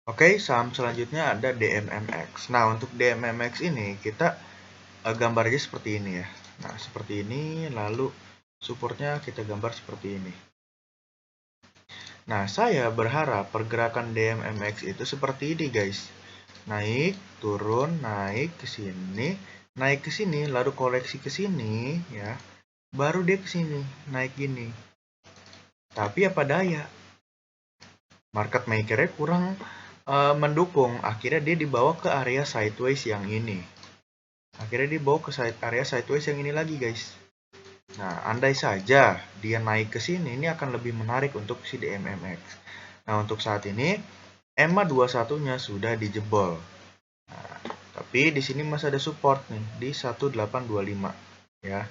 Oke, saham selanjutnya ada DMMX. Nah, untuk DMMX ini kita gambarnya seperti ini ya. Nah, seperti ini, lalu supportnya kita gambar seperti ini. Nah, saya berharap pergerakan DMMX itu seperti ini, guys. Naik, turun, naik ke sini, naik ke sini, lalu koreksi ke sini, ya. Baru dia ke sini, naik gini. Tapi apa daya, market maker-nya kurang mendukung. Akhirnya dia dibawa ke area sideways yang ini. Akhirnya dibawa ke area sideways yang ini lagi, guys. Nah, andai saja dia naik ke sini, ini akan lebih menarik untuk si DMMX. Nah, untuk saat ini EMA 21-nya sudah dijebol. Nah, tapi di sini masih ada support nih di 1825 ya.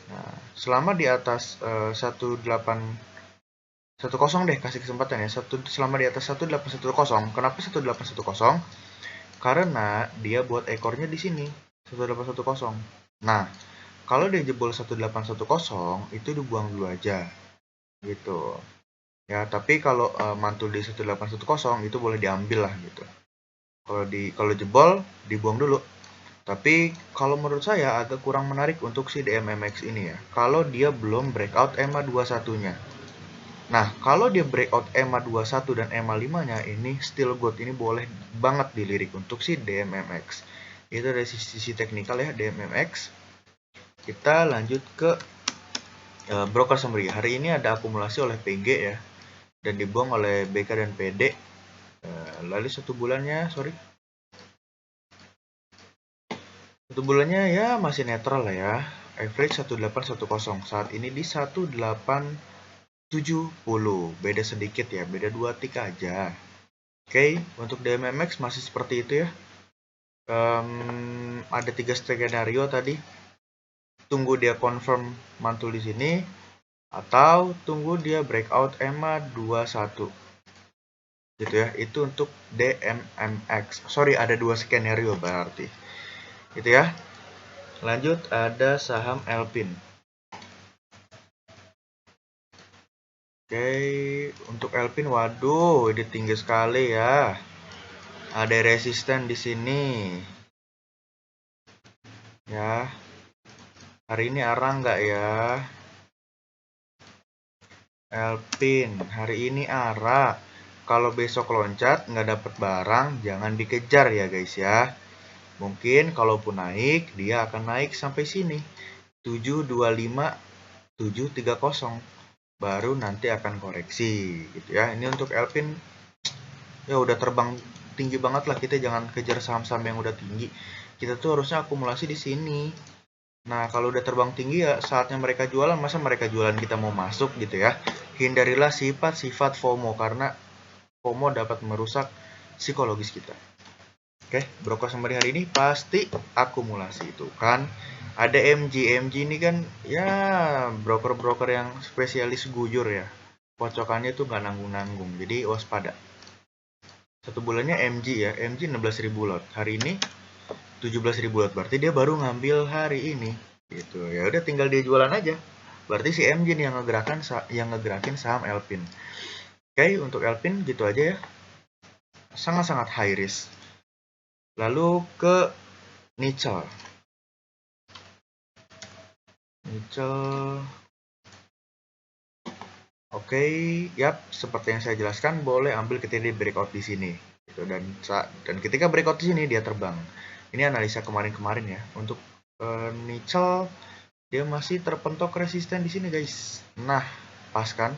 Nah, selama di atas 1810 deh, kasih kesempatan ya. Selama di atas 1810. Kenapa 1810? Karena dia buat ekornya di sini 1810. Nah, kalau dia jebol 1810 itu dibuang dulu aja gitu. Ya, tapi kalau mantul di 1810 itu boleh diambil lah gitu. Kalau jebol dibuang dulu. Tapi kalau menurut saya agak kurang menarik untuk si DMMX ini ya. Kalau dia belum breakout EMA 21-nya. Nah, kalau dia breakout EMA 21 dan EMA 5-nya ini still good, ini boleh banget dilirik untuk si DMMX. Itu dari sisi teknikal ya DMMX. Kita lanjut ke broker summary. Hari ini ada akumulasi oleh PG ya, dan dibuang oleh BK dan PD. Lalu satu bulannya ya masih netral lah ya. Average 1810. Saat ini di 1870. Beda sedikit ya, beda 2 tick aja. Oke, untuk DMMX masih seperti itu ya. Ada 3 skenario tadi. Tunggu dia confirm mantul di sini, atau tunggu dia breakout EMA 21. Gitu ya, itu untuk DMMX. Sorry, ada 2 skenario berarti. Gitu ya. Lanjut ada saham Elpin. Oke, untuk Elpin, waduh, ini tinggi sekali ya. Ada resisten di sini. Ya, hari ini arah nggak ya? Elpin, hari ini arah. Kalau besok loncat nggak dapat barang, jangan dikejar ya guys ya. Mungkin kalaupun naik, dia akan naik sampai sini. 725, 730. Baru nanti akan koreksi gitu ya. Ini untuk Elpin ya udah terbang tinggi banget lah, kita jangan kejar saham-saham yang udah tinggi. Kita tuh harusnya akumulasi di sini. Nah, kalau udah terbang tinggi ya saatnya mereka jualan, masa mereka jualan kita mau masuk gitu ya. Hindarilah sifat-sifat FOMO karena FOMO dapat merusak psikologis kita. Oke, broker summary hari ini pasti akumulasi itu kan. Ada MG ini kan ya broker-broker yang spesialis gujur ya. Pocokannya tuh nggak nanggung-nanggung, jadi waspada. Satu bulannya MG ya, MG 16.000 lot. Hari ini 17.000 lot, berarti dia baru ngambil hari ini. Gitu. Ya udah tinggal dia jualan aja. Berarti si MG nih yang ngegerakin saham Elpin. Oke, untuk Elpin gitu aja ya. Sangat-sangat high risk. Lalu ke Nichel. Oke, yap, seperti yang saya jelaskan, boleh ambil ketika dia breakout di sini. Gitu. Dan ketika breakout di sini dia terbang. Ini analisa kemarin-kemarin ya. Untuk Nichel, dia masih terpentok resisten di sini guys. Nah, pas kan?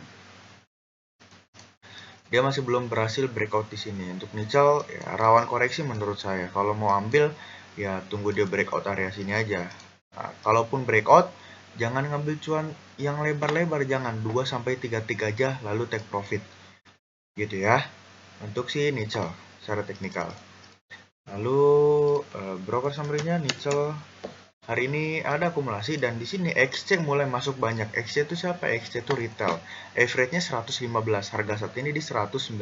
Dia masih belum berhasil breakout di sini. Untuk Nichel ya, rawan koreksi menurut saya. Kalau mau ambil ya tunggu dia breakout area sini aja. Nah, kalaupun breakout jangan ngambil cuan yang lebar-lebar, jangan 2 sampai 3 tick aja lalu take profit. Gitu ya. Untuk si Nichel secara teknikal. Lalu broker summary-nya Nichel hari ini ada akumulasi dan di sini XC mulai masuk banyak. XC itu siapa? XC itu retail. Average-nya 115, harga saat ini di 119.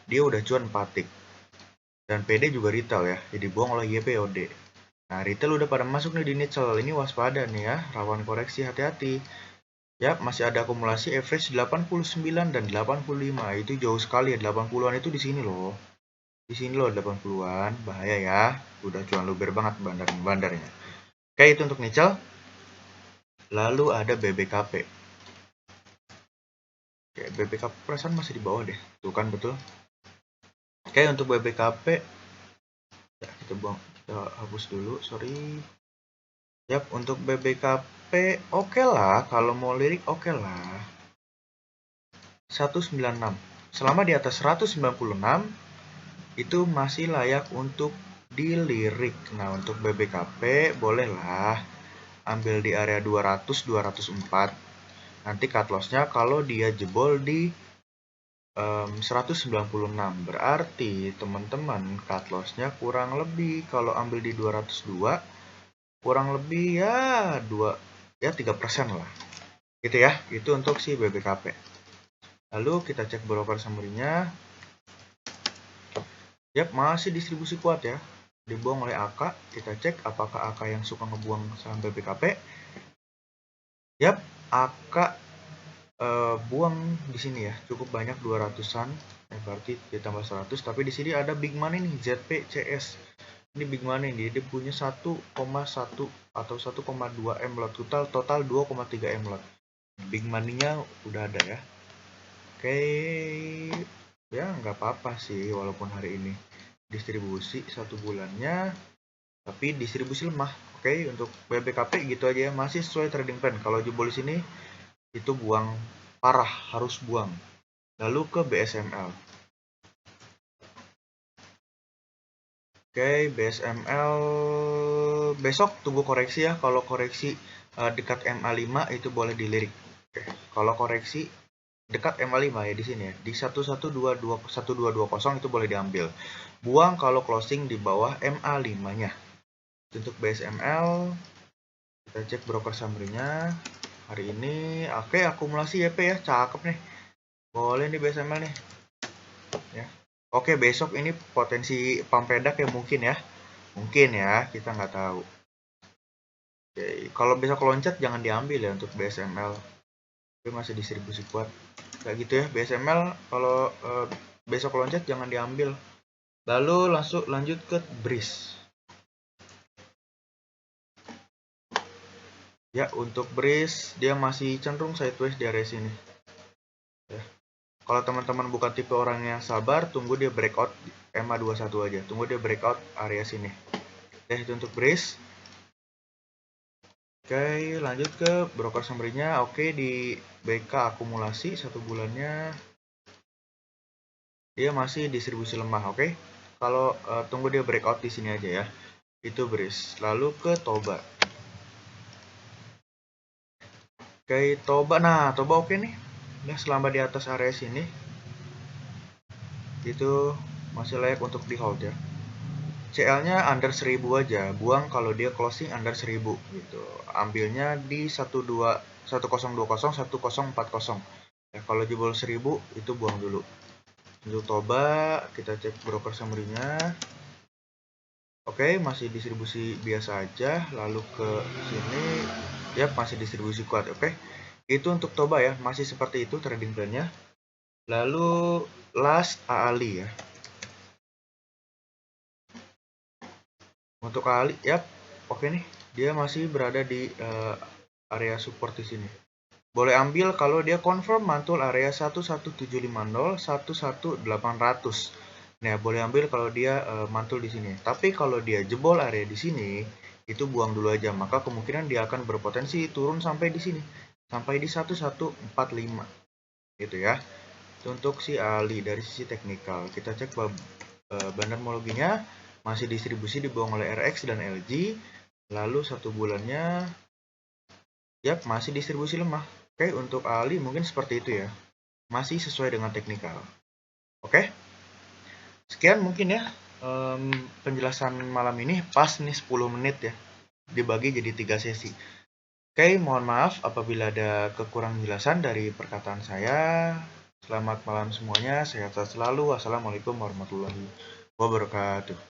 Dia udah cuan 4 tick. Dan PD juga retail ya, jadi buang oleh YPOD. Nah, retail udah pada masuk nih di Nichel. Ini waspada nih ya, rawan koreksi, hati-hati. Ya, masih ada akumulasi average 89 dan 85. Itu jauh sekali ya, 80-an itu di sini loh. Di sini loh 80-an, bahaya ya. Udah cuan luber banget bandarnya. Oke, itu untuk nickel. Lalu ada BBKP. Oke, BBKP perasaan masih di bawah deh. Tuh kan betul. Oke, untuk BBKP ya, kita buang, kita hapus dulu, sorry. Yap, untuk BBKP oke lah, kalau mau lirik oke lah. 196. Selama di atas 196 itu masih layak untuk dilirik. Nah, untuk BBKP bolehlah ambil di area 200 204. Nanti cut loss-nya kalau dia jebol di 196. Berarti teman-teman cut loss-nya kurang lebih kalau ambil di 202 kurang lebih ya 3% lah. Gitu ya. Itu untuk si BBKP. Lalu kita cek broker summary-nya. Yap, masih distribusi kuat ya. Dibuang oleh AK. Kita cek apakah AK yang suka ngebuang saham BBKP. Yap, AK buang di sini ya. Cukup banyak 200-an. Berarti ditambah 100. Tapi di sini ada big money nih, ZPCS. Ini big money nih. Dia punya 1,1 atau 1,2 M lot. Total 2,3 M lot. Big money-nya udah ada ya. Oke. Ya, nggak apa-apa sih walaupun hari ini distribusi 1 bulannya, tapi distribusi lemah. Oke, untuk BBKP gitu aja ya, masih sesuai trading plan. Kalau jebol di sini itu buang parah, harus buang. Lalu ke BSML. Oke, BSML besok tunggu koreksi ya. Kalau koreksi dekat MA5 itu boleh dilirik. Oke, kalau koreksi dekat MA5 ya di sini ya. Di 1220 itu boleh diambil. Buang kalau closing di bawah MA5-nya. Untuk BSML kita cek broker summary-nya. Hari ini oke, akumulasi YP ya, cakep nih. Boleh nih BSML nih. Ya. Oke, besok ini potensi pampedak ya mungkin ya. Mungkin ya, kita nggak tahu. Oke, kalau besok loncat jangan diambil ya untuk BSML. Tapi masih distribusi kuat. Kayak gitu ya, BSML kalau besok loncat jangan diambil. Lalu langsung lanjut ke BRIS. Ya, untuk BRIS dia masih cenderung sideways di area sini. Ya. Kalau teman-teman bukan tipe orang yang sabar, tunggu dia breakout MA21 aja. Tunggu dia breakout area sini. Oke, itu untuk BRIS. Oke, lanjut ke broker summary-nya. Oke, di BK akumulasi 1 bulannya dia masih distribusi lemah. Oke, kalau tunggu dia breakout di sini aja ya. Itu BRIS. Lalu ke Toba. Oke, Toba. Nah, Toba oke nih. Ya, selama di atas area sini itu masih layak untuk di hold ya. CL-nya under 1000 aja, buang kalau dia closing under 1000 gitu. Ambilnya di 1020 1040. Ya, kalau jebol 1000 itu buang dulu. Untuk Toba, kita cek broker summary-nya. Oke, masih distribusi biasa aja. Lalu ke sini, ya masih distribusi kuat. Oke, itu untuk Toba ya, masih seperti itu trading plan-nya. Lalu last AALI ya. Untuk kali, ya, oke nih, dia masih berada di area support di sini. Boleh ambil kalau dia confirm mantul area 11750, 11800. Nah, boleh ambil kalau dia mantul di sini. Tapi kalau dia jebol area di sini, itu buang dulu aja. Maka kemungkinan dia akan berpotensi turun sampai di sini, sampai di 1145. Gitu ya. Itu untuk si Ali dari sisi teknikal. Kita cek bandarmologinya. Masih distribusi dibuang oleh RX dan LG. Lalu 1 bulannya yap, masih distribusi lemah. Oke, untuk Ali mungkin seperti itu ya. Masih sesuai dengan teknikal. Oke. Sekian mungkin ya penjelasan malam ini. Pas nih 10 menit ya. Dibagi jadi 3 sesi. Oke, mohon maaf apabila ada kekurangan jelasan dari perkataan saya. Selamat malam semuanya. Sehat selalu. Wassalamualaikum warahmatullahi wabarakatuh.